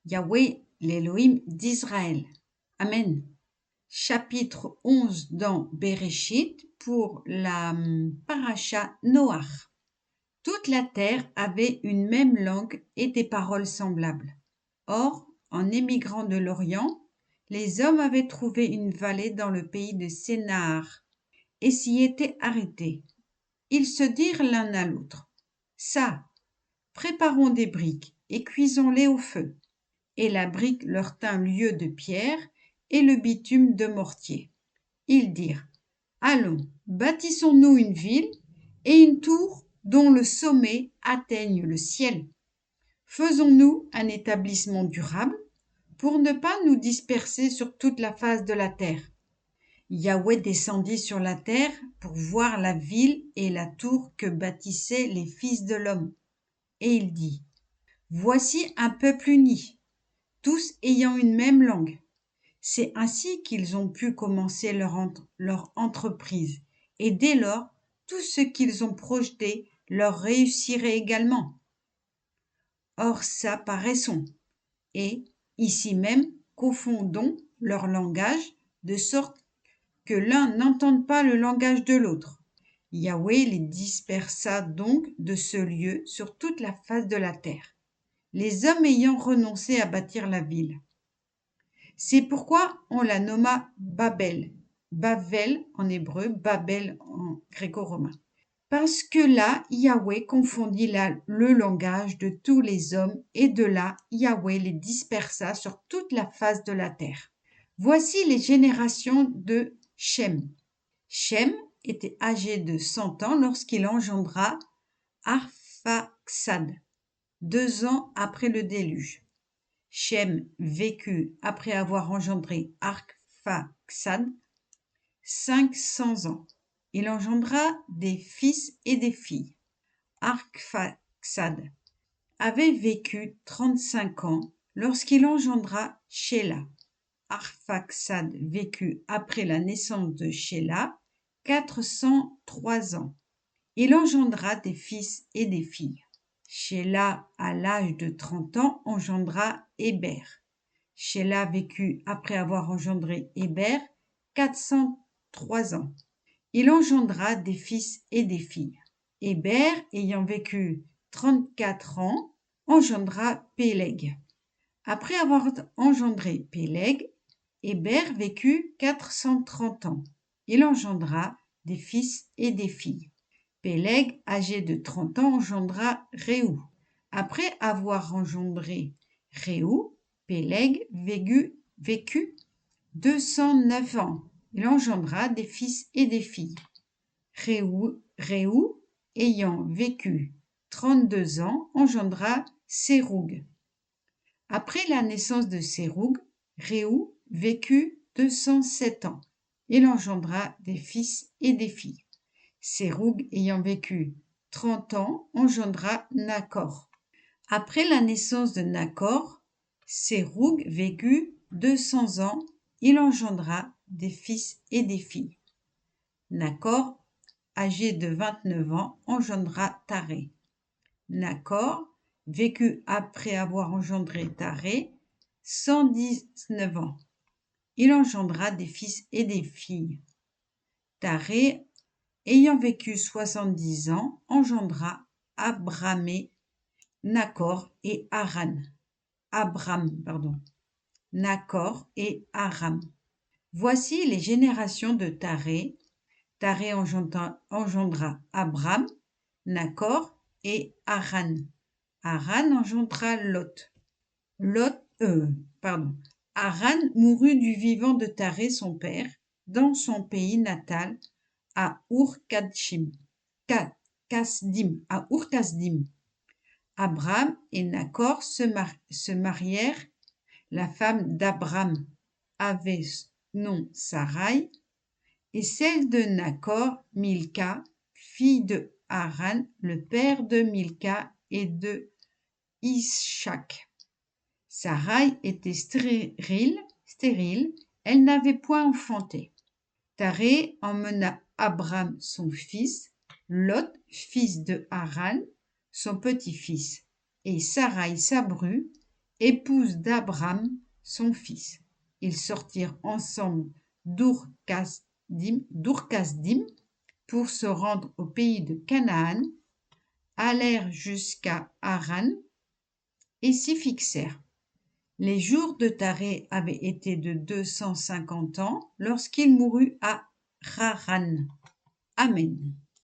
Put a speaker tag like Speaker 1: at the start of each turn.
Speaker 1: Yahweh, l'Élohim d'Israël. Amen. Chapitre 11 dans Bereshit pour la paracha Noach. Toute la terre avait une même langue et des paroles semblables. Or, en émigrant de l'Orient, les hommes avaient trouvé une vallée dans le pays de Sénaar et s'y étaient arrêtés. Ils se dirent l'un à l'autre: Ça, préparons des briques et cuisons-les au feu. Et la brique leur tint lieu de pierre et le bitume de mortier. Ils dirent: Allons, bâtissons-nous une ville et une tour dont le sommet atteigne le ciel. Faisons-nous un établissement durable pour ne pas nous disperser sur toute la face de la terre. Yahweh descendit sur la terre pour voir la ville et la tour que bâtissaient les fils de l'homme. Et il dit: Voici un peuple uni, tous ayant une même langue. C'est ainsi qu'ils ont pu commencer leur entreprise, et dès lors, tout ce qu'ils ont projeté leur réussirait également. Or ça, paraissons, et, ici même, confondons leur langage, de sorte que l'un n'entende pas le langage de l'autre. Yahweh les dispersa donc de ce lieu sur toute la face de la terre, les hommes ayant renoncé à bâtir la ville. C'est pourquoi on la nomma Babel, Bavel en hébreu, Babel en gréco-romain. Parce que là, Yahweh confondit le langage de tous les hommes, et de là, Yahweh les dispersa sur toute la face de la terre. Voici les générations de Shem. Shem était âgé de 100 ans lorsqu'il engendra Arphaxad, 2 ans après le déluge. Shem vécut, après avoir engendré Arphaxad, 500 ans. Il engendra des fils et des filles. Arphaxad avait vécu 35 ans lorsqu'il engendra Shéla. Arphaxad vécut après la naissance de Shéla 403 ans. Il engendra des fils et des filles. Shéla, à l'âge de 30 ans, engendra Héber. Shéla vécut après avoir engendré Héber 403 ans. Il engendra des fils et des filles. Héber, ayant vécu 34 ans, engendra Péleg. Après avoir engendré Péleg, Héber vécut 430 ans. Il engendra des fils et des filles. Péleg, âgé de 30 ans, engendra Réou. Après avoir engendré Réou, Péleg vécut 209 ans. Il engendra des fils et des filles. Réou, ayant vécu 32 ans, engendra Séroug. Après la naissance de Séroug, Réou vécut 207 ans. Il engendra des fils et des filles. Séroug, ayant vécu 30 ans, engendra Nakor. Après la naissance de Nakor, Séroug vécut 200 ans. Il engendra des fils et des filles. Nakor, âgé de 29 ans, engendra Taré. Nakor vécut après avoir engendré Taré 119 ans. Il engendra des fils et des filles. Taré, ayant vécu 70 ans, engendra Abramé, Nakor et Haran. Nakor et Haran. Voici les générations de Taré. Taré engendra Abram, Nakor et Haran. Haran engendra Lot. Haran mourut du vivant de Taré son père, dans son pays natal, à Ur-Kasdim. Abram et Nakor se marièrent. La femme d'Abram avait nom Sarai, et celle de Nakor, Milka, fille de Haran, le père de Milka et de Ishak. Sarai était stérile, elle n'avait point enfanté. Taré emmena Abram son fils, Lot, fils de Haran, son petit-fils, et Sarai sa bru, épouse d'Abram, son fils. Ils sortirent ensemble d'Ur-Kasdim pour se rendre au pays de Canaan, allèrent jusqu'à Haran et s'y fixèrent. Les jours de Taré avaient été de 250 ans lorsqu'il mourut à Haran. Amen.